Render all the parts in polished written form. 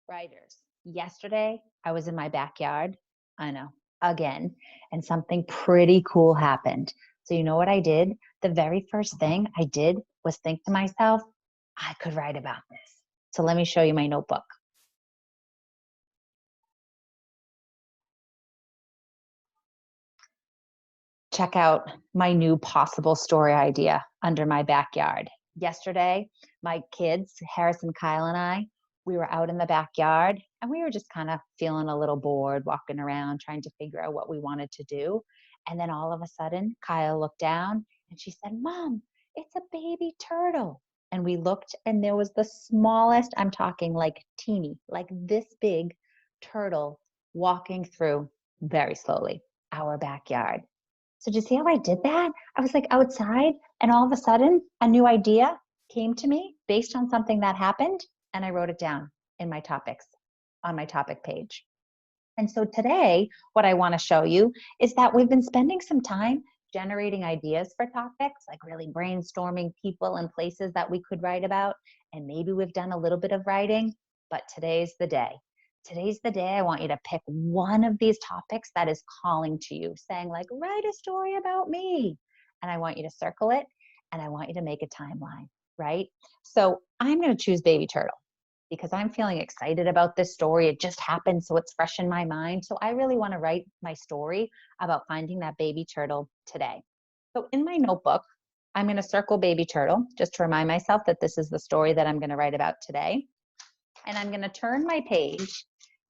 Writers. Yesterday, I was in my backyard. I know, again, and something pretty cool happened. So, you know what I did? The very first thing I did was think to myself, I could write about this. So, let me show you my notebook. Check out my new possible story idea under my backyard. Yesterday, my kids, Harrison, Kyle, and I, we were out in the backyard and we were just kind of feeling a little bored, walking around, trying to figure out what we wanted to do. And then all of a sudden, Kyle looked down and she said, Mom, it's a baby turtle. And we looked and there was the smallest, I'm talking like teeny, like this big turtle walking through very slowly our backyard. So do you see how I did that? I was like outside and all of a sudden a new idea came to me based on something that happened and I wrote it down in my topics on my topic page. And so today, what I want to show you is that we've been spending some time generating ideas for topics, like really brainstorming people and places that we could write about. And maybe we've done a little bit of writing, but today's the day. Today's the day I want you to pick one of these topics that is calling to you, saying, like, write a story about me. And I want you to circle it and I want you to make a timeline, right? So I'm going to choose baby turtle because I'm feeling excited about this story. It just happened, so it's fresh in my mind. So I really want to write my story about finding that baby turtle today. So in my notebook, I'm going to circle baby turtle just to remind myself that this is the story that I'm going to write about today. And I'm going to turn my page.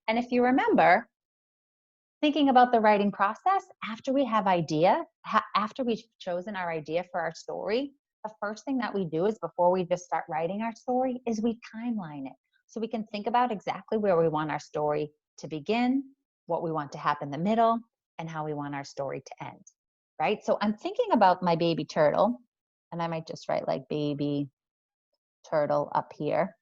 And if you remember, thinking about the writing process, after we have after we've chosen our idea for our story, the first thing that we do is before we just start writing our story is we timeline it. So we can think about exactly where we want our story to begin, what we want to happen in the middle, and how we want our story to end, right? So I'm thinking about my baby turtle, and I might just write like baby turtle up here.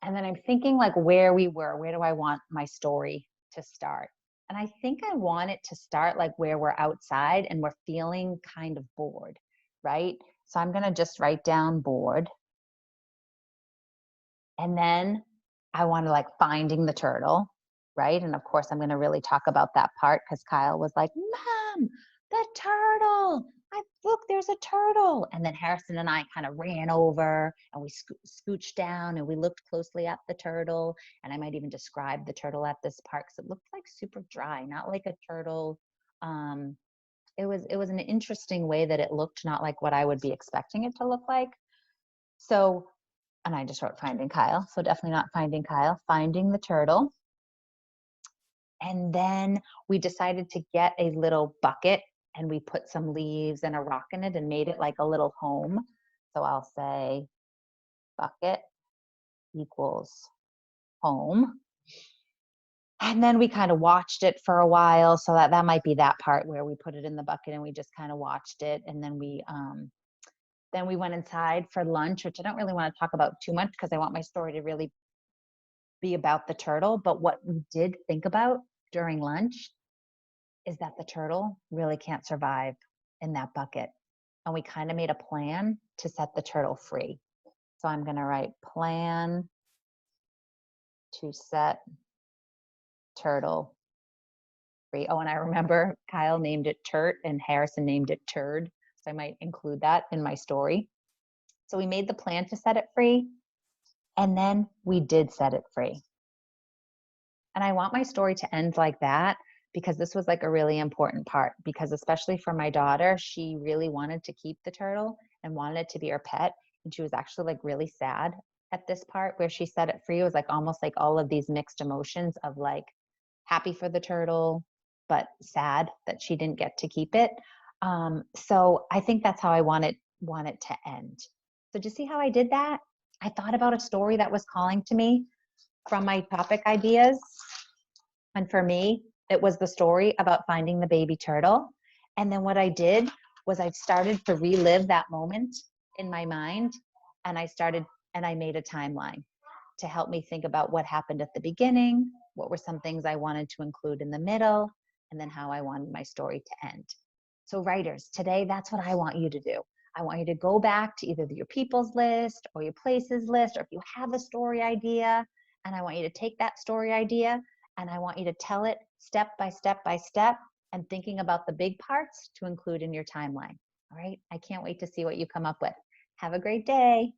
And then I'm thinking like where we were, where do I want my story to start? And I think I want it to start like where we're outside and we're feeling kind of bored, right? So I'm going to just write down bored. And then I want to like finding the turtle, right? And of course, I'm going to really talk about that part because Kyle was like, Mom, the turtle. Look, there's a turtle. And then Harrison and I kind of ran over and we scooched down and we looked closely at the turtle. And I might even describe the turtle at this part because it looked like super dry, not like a turtle. It was an interesting way that it looked, not like what I would be expecting it to look like. So, and I just wrote finding Kyle. So definitely not finding Kyle, finding the turtle. And then we decided to get a little bucket and we put some leaves and a rock in it and made it like a little home. So I'll say bucket equals home. And then we kind of watched it for a while. So that might be that part where we put it in the bucket and we just kind of watched it. And then we went inside for lunch, which I don't really want to talk about too much because I want my story to really be about the turtle. But what we did think about during lunch is that the turtle really can't survive in that bucket. And we kind of made a plan to set the turtle free. So I'm going to write plan to set turtle free. Oh, and I remember Kyle named it Turt and Harrison named it Turd. So I might include that in my story. So we made the plan to set it free. And then we did set it free. And I want my story to end like that because this was like a really important part. Because especially for my daughter, she really wanted to keep the turtle and wanted it to be her pet. And she was actually like really sad at this part where she set it free. It was like almost like all of these mixed emotions of like happy for the turtle, but sad that she didn't get to keep it. So I think that's how I want it to end. So do you see how I did that? I thought about a story that was calling to me from my topic ideas. And for me, it was the story about finding the baby turtle. And then what I did was I started to relive that moment in my mind. And I made a timeline to help me think about what happened at the beginning, what were some things I wanted to include in the middle, and then how I wanted my story to end. So writers, today, that's what I want you to do. I want you to go back to either your people's list or your places list, or if you have a story idea, And I want you to take that story idea and I want you to tell it step by step by step and thinking about the big parts to include in your timeline. All right. I can't wait to see what you come up with. Have a great day.